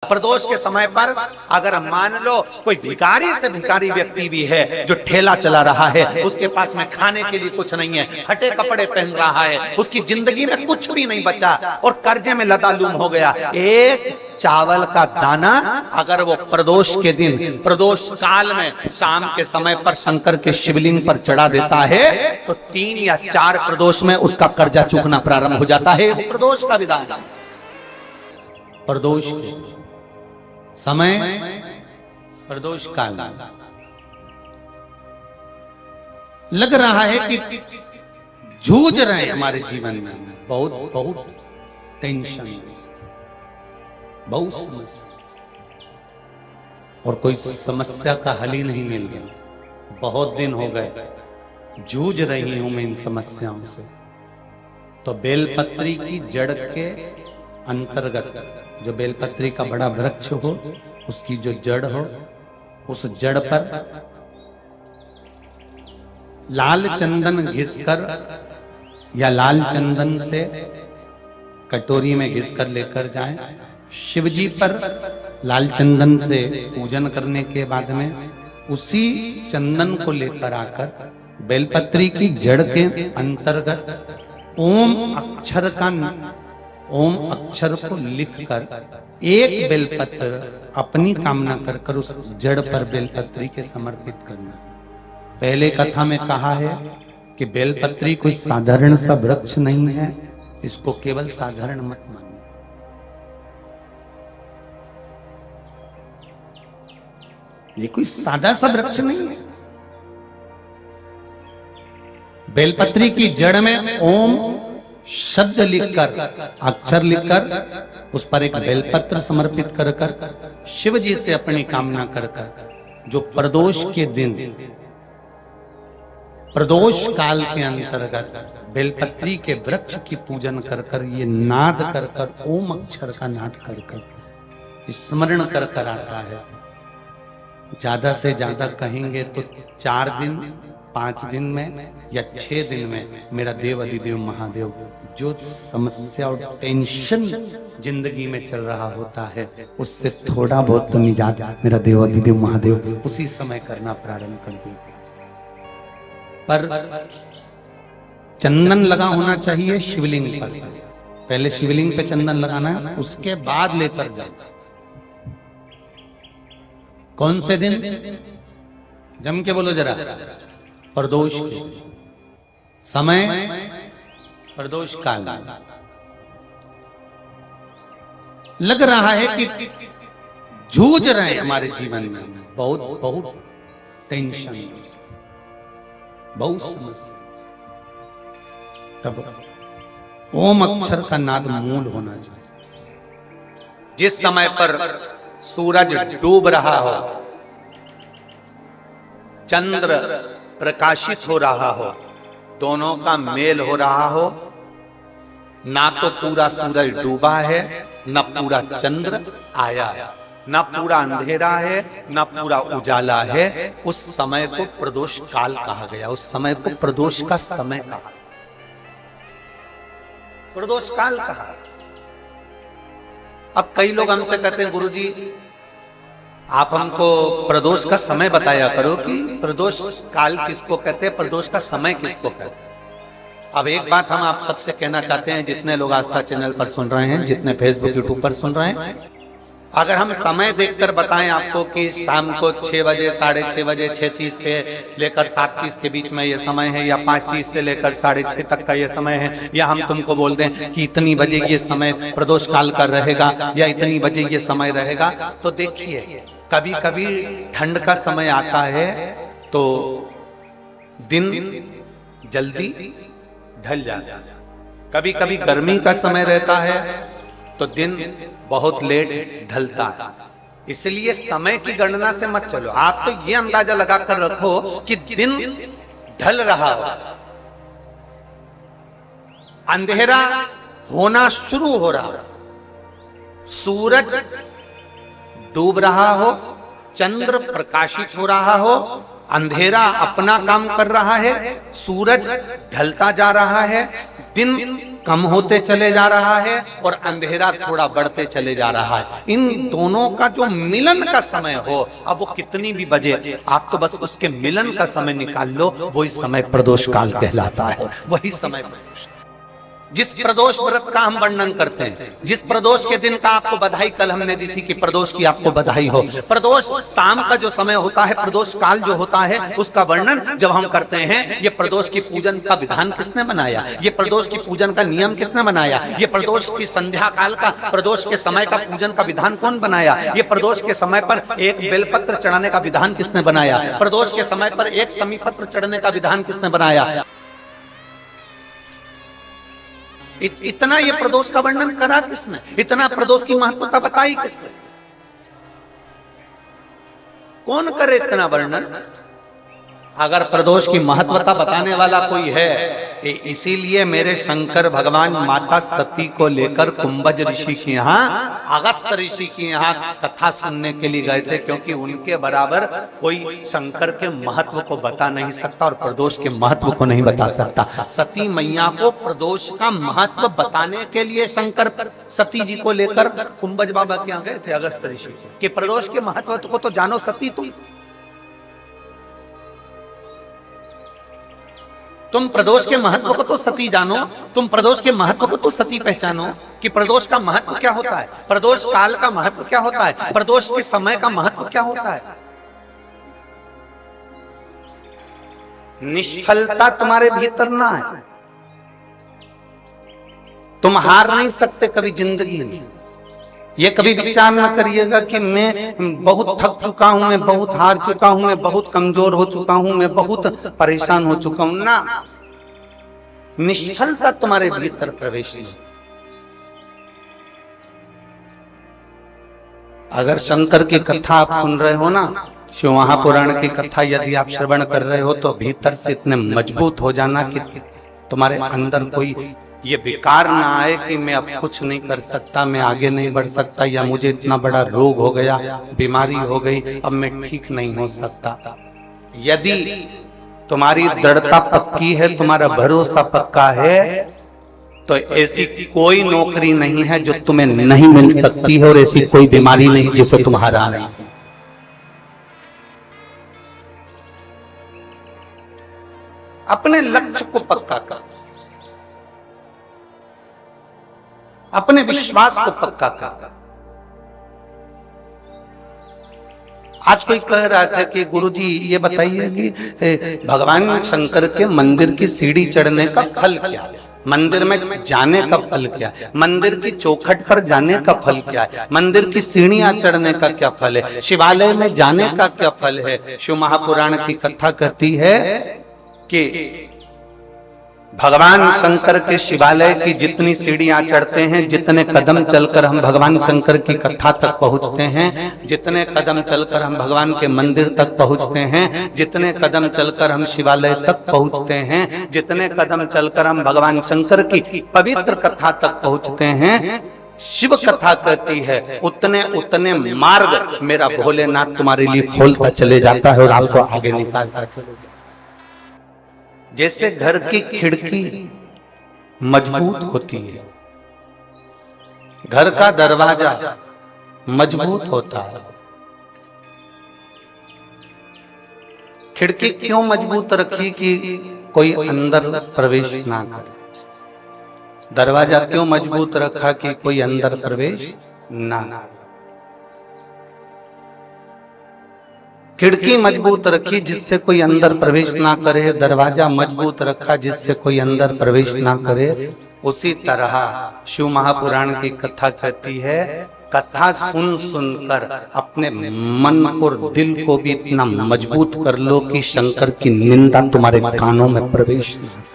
प्रदोष के समय पर अगर मान लो कोई भिखारी से भिखारी व्यक्ति भी है जो ठेला चला रहा है, उसके पास में खाने के लिए कुछ नहीं है, फटे कपड़े पहन रहा है, उसकी जिंदगी में कुछ भी नहीं बचा और कर्जे में लदालूम हो गया, एक चावल का दाना अगर वो प्रदोष के दिन, प्रदोष काल में शाम के समय पर शंकर के शिवलिंग पर चढ़ा देता है तो 3 या 4 प्रदोष में उसका कर्जा चूकना प्रारंभ हो जाता है। प्रदोष का विधान, प्रदोष समय, प्रदोष काल। लग रहा है कि जूझ रहे हैं हमारे जीवन में, बहुत बहुत टेंशन, बहुत समस्या, और कोई समस्या का हल ही नहीं मिल गया। बहुत दिन हो गए जूझ रही हूं मैं इन समस्याओं से। तो बेलपत्री की जड़ के अंतर्गत, जो बेलपत्री का बड़ा वृक्ष हो, उसकी जो जड़ हो, उस जड़ पर लाल चंदन घिसकर या लाल चंदन से कटोरी में घिसकर लेकर जाएं। शिवजी पर लाल चंदन से पूजन करने के बाद में उसी चंदन को लेकर आकर बेलपत्री की जड़ के अंतर्गत ओम अक्षर को लिखकर एक बेलपत्र अपनी कामना कर उस जड़ पर बेलपत्री के समर्पित करना। पहले कथा में कहा है कि बेलपत्री कोई साधारण सा वृक्ष नहीं है, इसको केवल साधारण मत मानो। ये कोई सादा सा वृक्ष नहीं है। बेलपत्री की जड़ में ओम शब्द लिखकर, अक्षर लिखकर, उस पर एक बेलपत्र समर्पित कर कर शिव जी से अपनी कामना कर कर, जो प्रदोष के दिन, प्रदोष काल के अंतर्गत बेलपत्री के वृक्ष की पूजन कर कर, ये नाद कर कर, ओम अक्षर का नाद कर कर स्मरण कर कर आता है। ज्यादा से ज्यादा कहेंगे तो 4 दिन, 5 दिन में या 6 दिन में मेरा देव अधिदेव महादेव, जो समस्या और टेंशन जिंदगी में चल रहा होता है उससे थोड़ा बहुत तो निजात मेरा देव अधिदेव महादेव उसी समय करना प्रारंभ कर देते। पर चंदन लगा होना चाहिए शिवलिंग पर। पहले शिवलिंग पे चंदन लगाना है, उसके बाद लेकर जाना। कौन से दिन? जम के बोलो जरा। प्रदोष समय, प्रदोष काल। लग रहा है कि जूझ रहे हैं हमारे जीवन में, बहुत बहुत टेंशन, बहुत समस्या। तब ओम अक्षर का नाद मूल होना चाहिए। जिस समय पर सूरज डूब रहा हो, चंद्र प्रकाशित हो रहा हो, दोनों का मेल हो रहा हो, ना तो पूरा सूरज डूबा है, ना पूरा चंद्र आया है, ना पूरा अंधेरा है, ना पूरा उजाला है, उस समय को प्रदोष काल कहा गया। उस समय को प्रदोष का समय कहा, प्रदोष काल कहा। अब कई लोग हमसे कहते हैं, गुरुजी आप हमको प्रदोष का समय बताया करो कि प्रदोष काल किसको कहते हैं, प्रदोष का समय किसको कहते हैं। अब एक बात हम आप सबसे कहना चाहते हैं, जितने लोग आस्था चैनल पर सुन रहे हैं, जितने फेसबुक यूट्यूब पर सुन रहे हैं, अगर हम समय देखकर बताएं आपको कि शाम को 6 बजे, 6:30 बजे, 6:30 पे लेकर 7:30 के बीच में ये समय है, या 5:30 से लेकर 6:30 तक का ये समय है, या हम तुमको बोल दें कि इतनी बजे ये समय प्रदोष काल का रहेगा या इतनी बजे ये समय रहेगा, तो देखिए कभी कभी ठंड का समय आता है तो दिन जल्दी ढल जाता है, कभी कभी गर्मी का समय रहता है तो दिन बहुत लेट ढलता है। इसलिए समय की गणना से मत चलो, आप तो ये अंदाजा लगा कर रखो कि दिन ढल रहा हो, अंधेरा होना शुरू हो रहा हो, सूरज डूब रहा हो, चंद्र प्रकाशित हो रहा हो, अंधेरा अपना काम कर रहा है, सूरज ढलता जा रहा है, दिन कम होते चले जा रहा है और अंधेरा थोड़ा बढ़ते चले जा रहा है। इन दोनों का जो मिलन का समय हो, अब वो कितनी भी बजे, आप तो बस उसके मिलन का समय निकाल लो, वही समय प्रदोष काल कहलाता है। वही समय प्रदोष, जिस प्रदोष व्रत का हम वर्णन करते हैं, जिस प्रदोष के दिन का आपको बधाई कल हमने दी थी कि प्रदोष की आपको बधाई हो। प्रदोष शाम का जो समय होता है, प्रदोष काल जो होता है, उसका वर्णन जब हम करते हैं, ये प्रदोष की पूजन का विधान किसने बनाया, ये प्रदोष की पूजन का नियम किसने बनाया, ये प्रदोष की संध्या काल का, प्रदोष के समय का पूजन का विधान कौन बनाया, ये प्रदोष के समय पर एक बेलपत्र चढ़ाने का विधान किसने बनाया, प्रदोष के समय पर एक समीपत्र चढ़ने का विधान किसने बनाया। इतना ये प्रदोष का वर्णन करा किसने, इतना प्रदोष की महत्वता बताई किसने, कौन करे इतना वर्णन। अगर प्रदोष की महत्वता बताने वाला कोई है, इसीलिए मेरे शंकर भगवान माता सती को लेकर कुंभज ऋषि के यहाँ, अगस्त ऋषि के यहाँ कथा सुनने के लिए गए थे, क्योंकि उनके बराबर कोई शंकर के महत्व को बता नहीं सकता और प्रदोष के महत्व को नहीं बता सकता। सती मैया को प्रदोष का महत्व बताने के लिए शंकर सती जी को लेकर कुंभज बाबा के यहाँ गए थे, अगस्त ऋषि के, प्रदोष के महत्व को तो जानो सती तुम प्रदोष के महत्व को तो सती जानो, तुम प्रदोष के महत्व को तो सती पहचानो कि प्रदोष का महत्व क्या होता है, प्रदोष काल का महत्व क्या होता है, प्रदोष के समय का महत्व क्या होता है। निष्फलता तुम्हारे भीतर ना है, तुम हार नहीं सकते कभी जिंदगी में। ये कभी विचार न करिएगा कि मैं बहुत थक चुका हूं, मैं बहुत हार चुका हूं, मैं बहुत कमजोर हो चुका हूं, मैं बहुत परेशान हो चुका हूं ना। निष्फलता तुम्हारे भीतर प्रवेश नहीं। अगर शंकर की कथा आप सुन रहे हो ना, शिव महापुराण की कथा यदि आप श्रवण कर रहे हो, तो भीतर से इतने मजबूत हो जाना कि तुम्हारे अंदर कोई ये विकार ना आए कि मैं अब कुछ नहीं कर सकता, मैं आगे नहीं बढ़ सकता, या मुझे इतना बड़ा रोग हो गया, बीमारी हो गई, अब मैं ठीक नहीं हो सकता। यदि तुम्हारी दृढ़ता पक्की है, तुम्हारा भरोसा पक्का है, तो ऐसी कोई नौकरी नहीं है जो तुम्हें नहीं मिल सकती है, और ऐसी कोई बीमारी नहीं जिसे तुम हरा नहीं सकते। अपने लक्ष्य को पक्का कर, अपने विश्वास को पक्का कर। आज कोई कह रहा था कि गुरुजी ये बताइए कि भगवान शंकर के मंदिर की सीढ़ी चढ़ने का फल क्या है, मंदिर में जाने का फल क्या है, मंदिर की चौखट पर जाने का फल क्या है, मंदिर की सीढ़ियां चढ़ने का क्या फल है, शिवालय में जाने का क्या फल है। शिव महापुराण की कथा कहती है कि भगवान शंकर के शिवालय की जितनी सीढ़ियां चढ़ते हैं, जितने कदम चलकर हम भगवान शंकर की कथा तक पहुंचते हैं, जितने कदम चलकर हम भगवान के मंदिर तक पहुंचते हैं, जितने कदम चलकर हम शिवालय तक पहुंचते हैं, जितने कदम चलकर हम भगवान शंकर की पवित्र कथा तक पहुंचते हैं, शिव कथा कहती है उतने उतने मार्ग मेरा भोलेनाथ तुम्हारे लिए खोलता चले जाता है और आपको आगे निकालता चले जाता है। जैसे घर की खिड़की मजबूत होती है, घर का दरवाजा मजबूत होता है। खिड़की क्यों मजबूत रखी कि कोई अंदर प्रवेश ना करे, दरवाजा क्यों मजबूत रखा कि कोई अंदर प्रवेश ना। खिड़की मजबूत रखी जिससे कोई अंदर प्रवेश ना करे, दरवाजा मजबूत रखा जिससे कोई अंदर प्रवेश ना करे। उसी तरह शिव महापुराण की कथा कहती है, कथा सुन सुनकर अपने मन और दिल को भी इतना मजबूत कर लो कि शंकर की निंदा तुम्हारे कानों में प्रवेश ना।